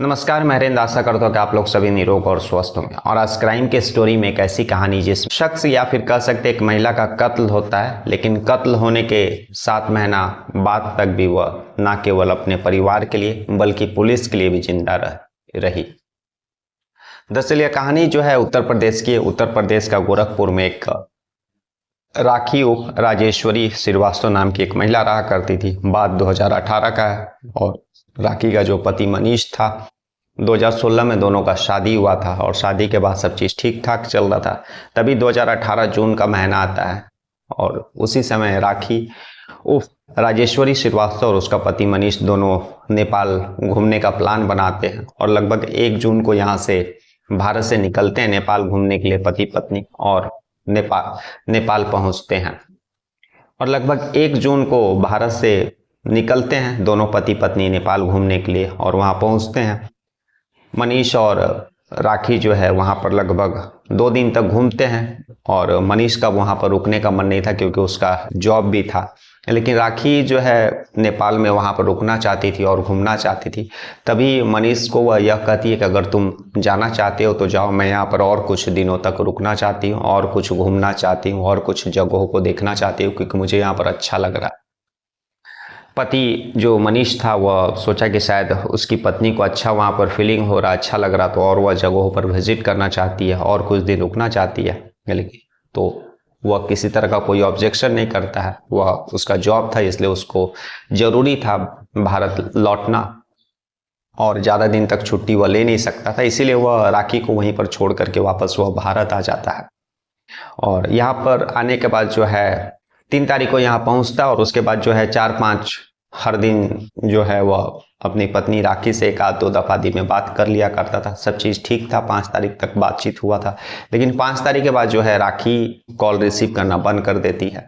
नमस्कार, मैं हरेंद्र। आशा करता हूँ कि आप लोग सभी निरोग और स्वस्थ होंगे। और आज क्राइम के स्टोरी में एक ऐसी कहानी जिस शख्स या फिर कह सकते एक महिला का कत्ल होता है, लेकिन कत्ल होने के 7 महीना बाद तक भी वह न केवल अपने परिवार के लिए बल्कि पुलिस के लिए भी जिंदा रही। दरअसल यह कहानी जो है उत्तर प्रदेश की है। उत्तर प्रदेश का गोरखपुर में एक राखी उर्फ राजेश्वरी श्रीवास्तव नाम की एक महिला रहा करती थी। बात 2018 का है और राखी का जो पति मनीष था, 2016 में दोनों का शादी हुआ था और शादी के बाद सब चीज़ ठीक ठाक चल रहा था। तभी 2018 जून का महीना आता है और उसी समय राखी उर्फ राजेश्वरी श्रीवास्तव और उसका पति मनीष दोनों नेपाल घूमने का प्लान बनाते हैं और लगभग 1 जून को यहाँ से भारत से निकलते हैं नेपाल घूमने के लिए पति पत्नी, और नेपाल पहुंचते हैं। और लगभग 1 जून को भारत से निकलते हैं दोनों पति पत्नी नेपाल घूमने के लिए और वहां पहुंचते हैं। मनीष और राखी जो है वहां पर लगभग 2 दिन तक घूमते हैं और मनीष का वहां पर रुकने का मन नहीं था क्योंकि उसका जॉब भी था, लेकिन राखी जो है नेपाल में वहां पर रुकना चाहती थी और घूमना चाहती थी। तभी मनीष को वह यह कहती है कि अगर तुम जाना चाहते हो तो जाओ, मैं यहाँ पर और कुछ दिनों तक रुकना चाहती हूँ और कुछ घूमना चाहती हूँ और कुछ जगहों को देखना चाहती हूँ क्योंकि मुझे यहाँ पर अच्छा लग रहा है। पति जो मनीष था वह सोचा कि शायद उसकी पत्नी को अच्छा वहाँ पर फीलिंग हो रहा, अच्छा लग रहा, तो और वह जगहों पर विजिट करना चाहती है और कुछ दिन रुकना चाहती है। लेकिन तो वह किसी तरह का कोई ऑब्जेक्शन नहीं करता है। वह उसका जॉब था इसलिए उसको जरूरी था भारत लौटना और ज़्यादा दिन तक छुट्टी वह ले नहीं सकता था, इसीलिए वह राखी को वहीं पर छोड़ करके वापस वह भारत आ जाता है। और यहाँ पर आने के बाद जो है 3 तारीख को यहाँ पहुँचता और उसके बाद जो है 4-5 हर दिन जो है वह अपनी पत्नी राखी से 1-2 दफ़ा दिन में बात कर लिया करता था। सब चीज़ ठीक था, 5 तारीख तक बातचीत हुआ था। लेकिन 5 तारीख के बाद जो है राखी कॉल रिसीव करना बंद कर देती है।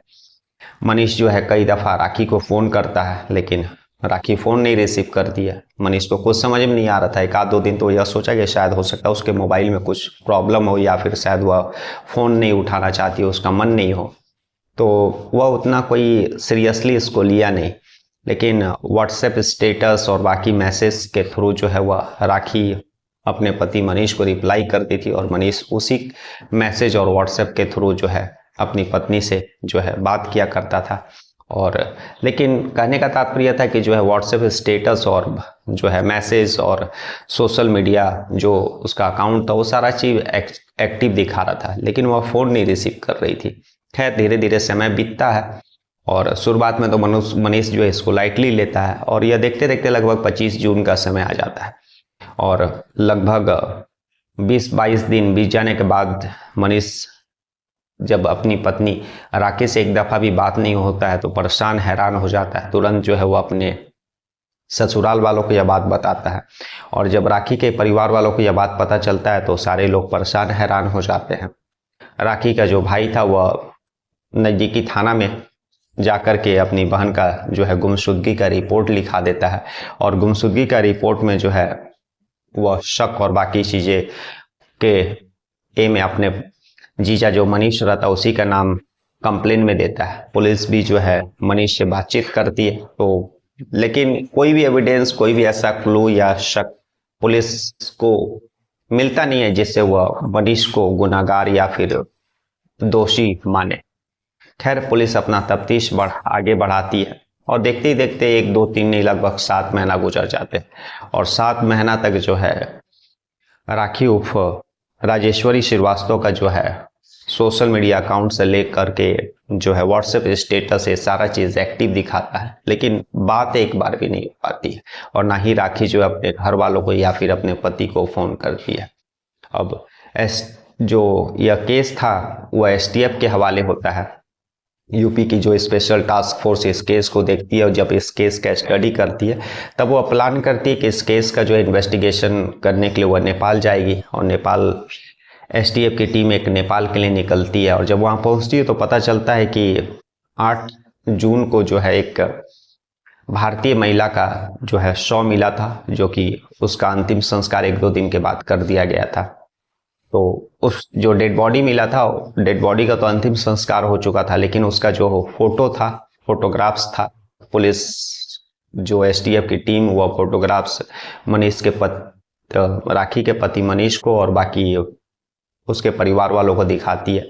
मनीष जो है कई दफ़ा राखी को फ़ोन करता है लेकिन राखी फ़ोन नहीं रिसीव करती है। मनीष को कुछ समझ में नहीं आ रहा था। 1-2 दिन तो यह सोचा कि शायद हो सकता है उसके मोबाइल में कुछ प्रॉब्लम हो या फिर शायद वह फ़ोन नहीं उठाना चाहती हो, उसका मन नहीं हो, तो वह उतना कोई सीरियसली इसको लिया नहीं। लेकिन व्हाट्सएप स्टेटस और बाकी मैसेज के थ्रू जो है वह राखी अपने पति मनीष को रिप्लाई करती थी और मनीष उसी मैसेज और व्हाट्सएप के थ्रू जो है अपनी पत्नी से जो है बात किया करता था। और लेकिन कहने का तात्पर्य था कि जो है व्हाट्सएप स्टेटस और जो है मैसेज और सोशल मीडिया जो उसका अकाउंट था वो सारा चीज़ एक्टिव दिखा रहा था, लेकिन वह फ़ोन नहीं रिसीव कर रही थी। खैर धीरे धीरे समय बीतता है और शुरुआत में तो मनीष जो है इसको लाइटली लेता है और यह देखते देखते लगभग 25 जून का समय आ जाता है और लगभग 20-22 दिन बीत जाने के बाद मनीष जब अपनी पत्नी राखी से 1 दफ़ा भी बात नहीं होता है तो परेशान हैरान हो जाता है। तुरंत जो है वो अपने ससुराल वालों को यह बात बताता है और जब राखी के परिवार वालों को यह बात पता चलता है तो सारे लोग परेशान हैरान हो जाते हैं। राखी का जो भाई था वह नज़दीकी थाना में जाकर के अपनी बहन का जो है गुमशुदगी का रिपोर्ट लिखा देता है और गुमशुदगी का रिपोर्ट में जो है वह शक और बाकी चीज़ें के में अपने जीजा जो मनीष रहता है उसी का नाम कंप्लेन में देता है। पुलिस भी जो है मनीष से बातचीत करती है तो लेकिन कोई भी एविडेंस, कोई भी ऐसा क्लू या शक पुलिस को मिलता नहीं है जिससे वह मनीष को गुनाहगार या फिर दोषी माने। खैर पुलिस अपना तफ्तीश आगे बढ़ाती है और देखते ही देखते 1-2-3 नहीं लगभग 7 महीना गुजर जाते हैं और 7 महीना तक जो है राखी उर्फ राजेश्वरी श्रीवास्तव का जो है सोशल मीडिया अकाउंट से लेकर के जो है व्हाट्सएप स्टेटस है सारा चीज़ एक्टिव दिखाता है, लेकिन बात एक बार भी नहीं हो पाती है और ना ही राखी जो अपने घर वालों को या फिर अपने पति को फ़ोन करती है। अब जो यह केस था वह एसटीएफ के हवाले होता है। यूपी की जो स्पेशल टास्क फोर्स इस केस को देखती है और जब इस केस का स्टडी करती है तब वो प्लान करती है कि इस केस का जो इन्वेस्टिगेशन करने के लिए वह नेपाल जाएगी और नेपाल एसटीएफ की टीम एक नेपाल के लिए निकलती है और जब वहाँ पहुँचती है तो पता चलता है कि 8 जून को जो है एक भारतीय महिला का जो है शव मिला था, जो कि उसका अंतिम संस्कार 1-2 दिन के बाद कर दिया गया था। तो उस जो डेड बॉडी मिला था, डेड बॉडी का तो अंतिम संस्कार हो चुका था, लेकिन उसका जो फोटो था, फोटोग्राफ्स था, पुलिस जो एसटीएफ की टीम वह फोटोग्राफ्स मनीष के तो राखी के पति मनीष को और बाकी उसके परिवार वालों को दिखाती है।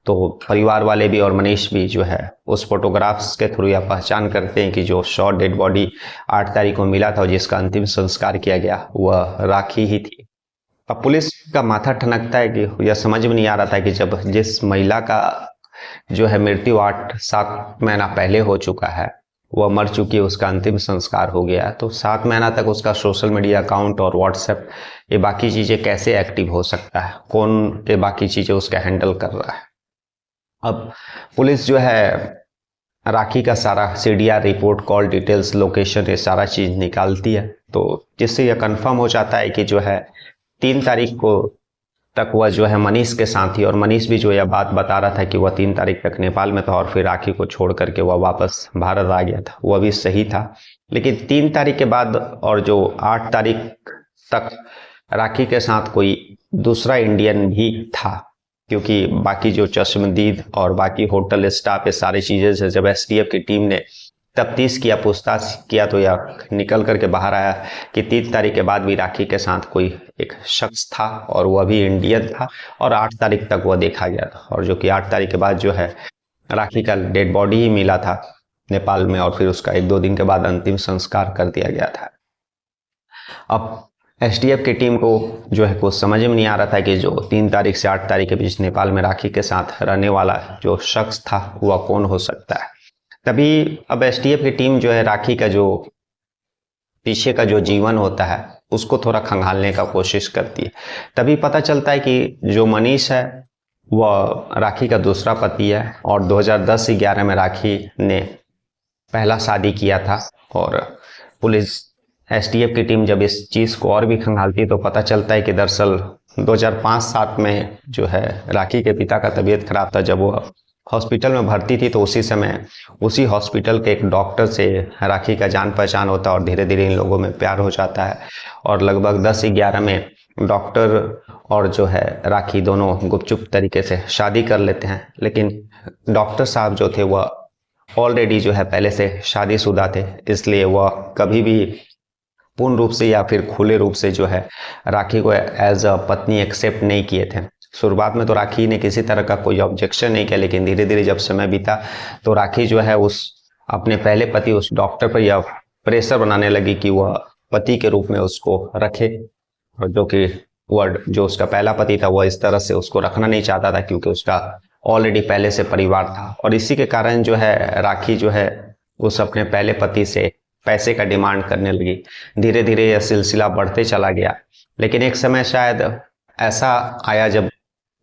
तो परिवार वाले भी और मनीष भी जो है उस फोटोग्राफ्स के थ्रू यह पहचान करते हैं कि जो शॉर्ट डेड बॉडी 8 तारीख को मिला था और जिसका अंतिम संस्कार किया गया वह राखी ही थी। अब पुलिस का माथा ठनकता है कि यह समझ में नहीं आ रहा था कि जब जिस महिला का जो है मृत्यु 8-7 महीना पहले हो चुका है, वह मर चुकी है, उसका अंतिम संस्कार हो गया, तो 7 महीना तक उसका सोशल मीडिया अकाउंट और व्हाट्सएप ये बाकी चीज़ें कैसे एक्टिव हो सकता है, कौन ये बाकी चीज़ें उसका हैंडल कर रहा है। अब पुलिस जो है राखी का सारा CDR report, call details, location, ये सारा चीज़ निकालती है, तो जिससे यह कंफर्म हो जाता है कि जो है 3 तारीख को तक वह जो है मनीष के साथ थी। और मनीष भी जो यह बात बता रहा था कि वह 3 तारीख तक नेपाल में था और फिर राखी को छोड़ करके वह वापस भारत आ गया था, वह भी सही था। लेकिन 3 तारीख के बाद और जो 8 तारीख तक राखी के साथ कोई दूसरा इंडियन भी था, क्योंकि बाकी जो चश्मदीद और बाकी होटल स्टाफ ये सारी चीज़ें से जब STF की टीम ने तफ्तीश किया, पूछताछ किया, तो यह निकल करके बाहर आया कि 3 तारीख के बाद भी राखी के साथ कोई एक शख्स था और वह भी इंडियन था और 8 तारीख तक वह देखा गया था। और जो कि 8 तारीख के बाद जो है राखी का डेड बॉडी ही मिला था नेपाल में और फिर उसका 1-2 दिन के बाद अंतिम संस्कार कर दिया गया था। अब STF की टीम को जो है कुछ समझ में नहीं आ रहा था कि जो 3 तारीख से 8 तारीख के बीच नेपाल में राखी के साथ रहने वाला जो शख्स था वह कौन हो सकता है। तभी अब STF की टीम जो है राखी का जो पीछे का जो जीवन होता है उसको थोड़ा खंगालने का कोशिश करती है। तभी पता चलता है कि जो मनीष है वह राखी का दूसरा पति है और 2010-11 में राखी ने पहला शादी किया था। और पुलिस STF की टीम जब इस चीज़ को और भी खंगालती है तो पता चलता है कि दरअसल 2005-7 में जो है राखी के पिता का तबीयत खराब था। जब वो हॉस्पिटल में भर्ती थी तो उसी समय उसी हॉस्पिटल के एक डॉक्टर से राखी का जान पहचान होता है और धीरे धीरे इन लोगों में प्यार हो जाता है। और लगभग 10-11 में डॉक्टर और जो है राखी दोनों गुपचुप तरीके से शादी कर लेते हैं। लेकिन डॉक्टर साहब जो थे वह ऑलरेडी जो है पहले से शादीशुदा थे, इसलिए वह कभी भी पूर्ण रूप से या फिर खुले रूप से जो है राखी को एज अ पत्नी एक्सेप्ट नहीं किए थे। शुरुआत में तो राखी ने किसी तरह का कोई ऑब्जेक्शन नहीं किया, लेकिन धीरे धीरे जब समय बीता तो राखी जो है उस अपने पहले पति उस डॉक्टर पर यह प्रेशर बनाने लगी कि वह पति के रूप में उसको रखे, और जो कि वह जो उसका पहला पति था वह इस तरह से उसको रखना नहीं चाहता था क्योंकि उसका ऑलरेडी पहले से परिवार था। और इसी के कारण जो है राखी जो है उस अपने पहले पति से पैसे का डिमांड करने लगी। धीरे धीरे यह सिलसिला बढ़ते चला गया, लेकिन एक समय शायद ऐसा आया जब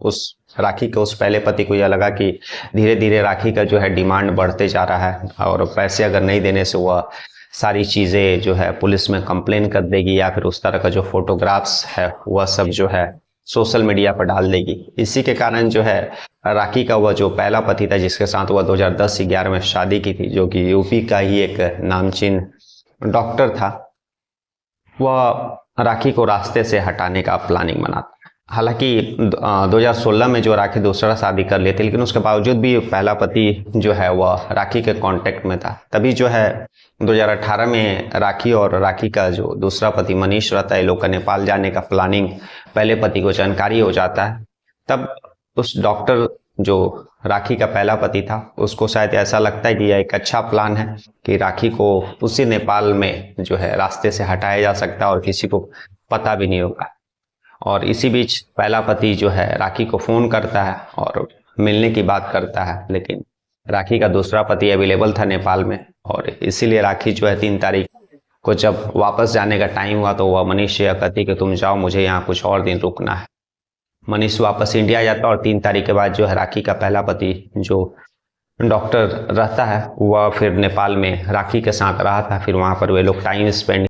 उस राखी के उस पहले पति को यह लगा कि धीरे धीरे राखी का जो है डिमांड बढ़ते जा रहा है और पैसे अगर नहीं देने से वह सारी चीज़ें जो है पुलिस में कंप्लेन कर देगी या फिर उस तरह का जो फोटोग्राफ्स है वह सब जो है सोशल मीडिया पर डाल देगी। इसी के कारण जो है राखी का वह जो पहला पति था जिसके साथ वह 2010-11 में शादी की थी, जो कि यूपी का ही एक नामचीन डॉक्टर था, वह राखी को रास्ते से हटाने का प्लानिंग बनाता। हालांकि 2016 में जो राखी दूसरा शादी कर लेती, लेकिन उसके बावजूद भी पहला पति जो है वह राखी के कांटेक्ट में था। तभी जो है 2018 में राखी और राखी का जो दूसरा पति मनीष रहता है, लोग का नेपाल जाने का प्लानिंग पहले पति को जानकारी हो जाता है। तब उस डॉक्टर जो राखी का पहला पति था उसको शायद ऐसा लगता है कि यह एक अच्छा प्लान है कि राखी को उसी नेपाल में जो है रास्ते से हटाया जा सकता है और किसी को पता भी नहीं होगा। और इसी बीच पहला पति जो है राखी को फ़ोन करता है और मिलने की बात करता है, लेकिन राखी का दूसरा पति अवेलेबल था नेपाल में और इसीलिए राखी जो है 3 तारीख को जब वापस जाने का टाइम हुआ तो वह मनीष से कहती कि तुम जाओ, मुझे यहाँ कुछ और दिन रुकना है। मनीष वापस इंडिया जाता और 3 तारीख के बाद जो है राखी का पहला पति जो डॉक्टर रहता है वह फिर नेपाल में राखी के साथ रहा था। फिर वहाँ पर वे लोग टाइम स्पेंड